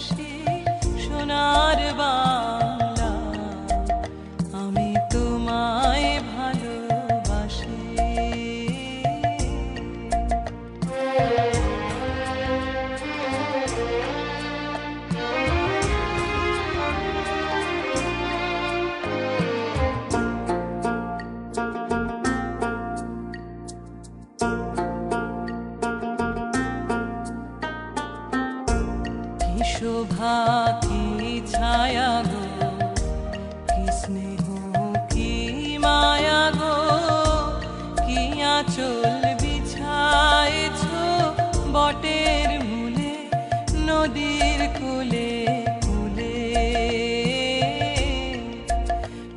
ভাসি সোনার বাংলা, আমি তোমায় ভালোবাসি। কি শোভা কি ছায়া গো, কি স্নেহ কি মায়া গো, কি আঁচল বিছায়েছ বটের মূলে নদীর কূলে কূলে।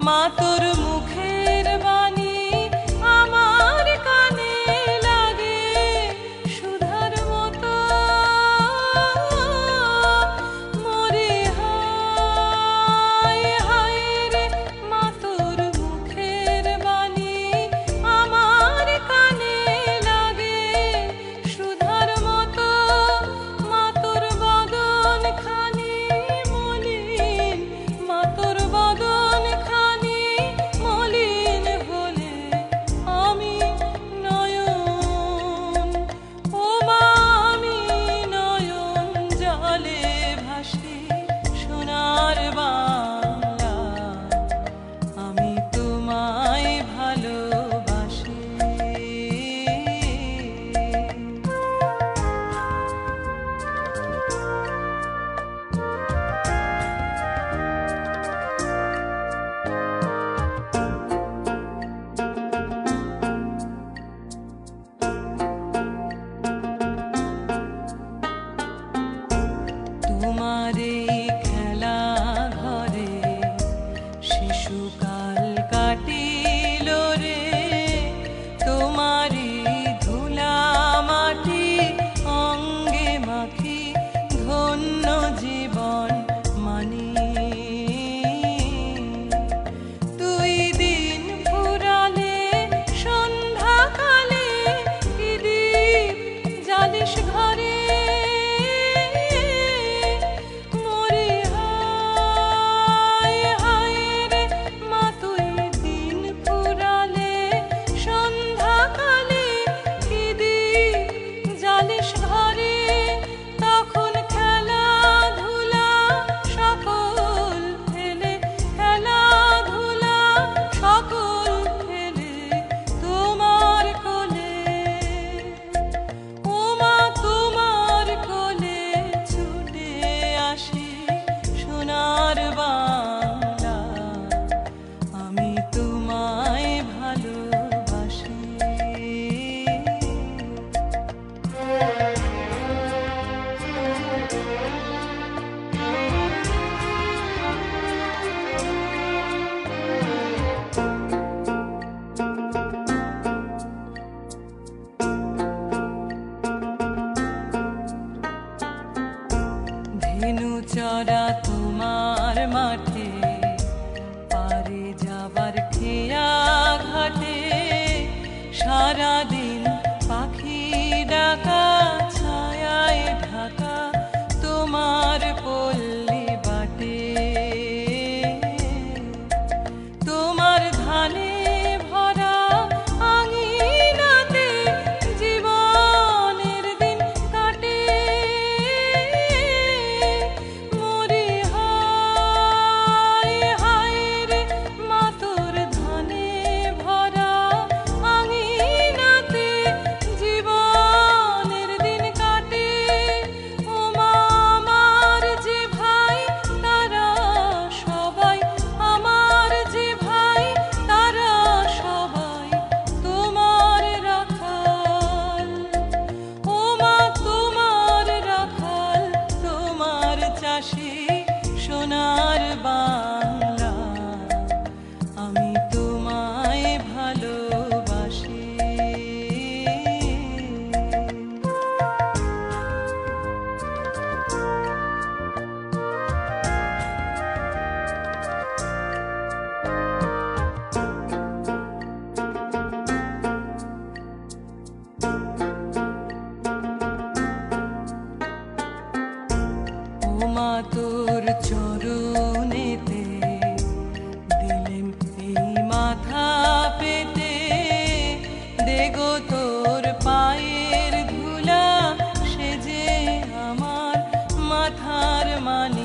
মা তোর মুখের বাণী আমার কানে লাগে সুধার মতো, মরি হায় হায় রে। মা তোর মুখের বাণী আমার কানে লাগে সুধার মতো, মা তোর বদন খানি মলিন, মা তোর বদন খানি মলিন হলে আমি নয়ন, ও মা আমি নয়ন জলে ভাসি সোনার বাংলা, আমি তোমায় ভালোবাসি। তোমার এই খেলা ঘরে শিশুকাল কাটিল রে, তোমারই ধুলা মাটি অঙ্গে মাখি ধন্য জীবন মানি। দুই দিন ফুরালে সন্ধ্যাকালে কি দীপ জ্বালিস ঘরে, মরি হায় হায় রে। মা তুই দিন ফুরালে সন্ধ্যাকালে কি দীপ জ্বালিস ঘরে, তখন খেলাধুলা সকল ফেলে, খেলাধুলা সকল ফেলে তোমার কোলে, ও মা তোমার কোলে ছুটে আসি সোনার বাংলা, আমি তোমায় ভালোবাসি। ধেনু চড়া তোমার মাঠে, পারে যাবার খেয়া ঘাটে, সারাদিন পাখি ডাকা ছায়ায় ঢাকা তোমার পল্লী বাটে। তোমার ধানে ভরা আঙিনাতে জীবনের দিন কাটে, মরি হায় হায় রে। মা তোর ধানে ভরা আঙিনাতে জীবনের দিন কাটে, ও মা আমার যে ভাই তারা সবাই, আমার যে ভাই তারা সবাই তোমার রাখাল, ও মা তোমার রাখাল, তোমার চাষি সোনার বাংলা, আমি তোমায় ভালোবাসি। ও মা তোর চরণেতে দিলেম এই মাথা পেতে, দেগো তোর পায়ের ধুলা, সে যে আমার মাথার মানি।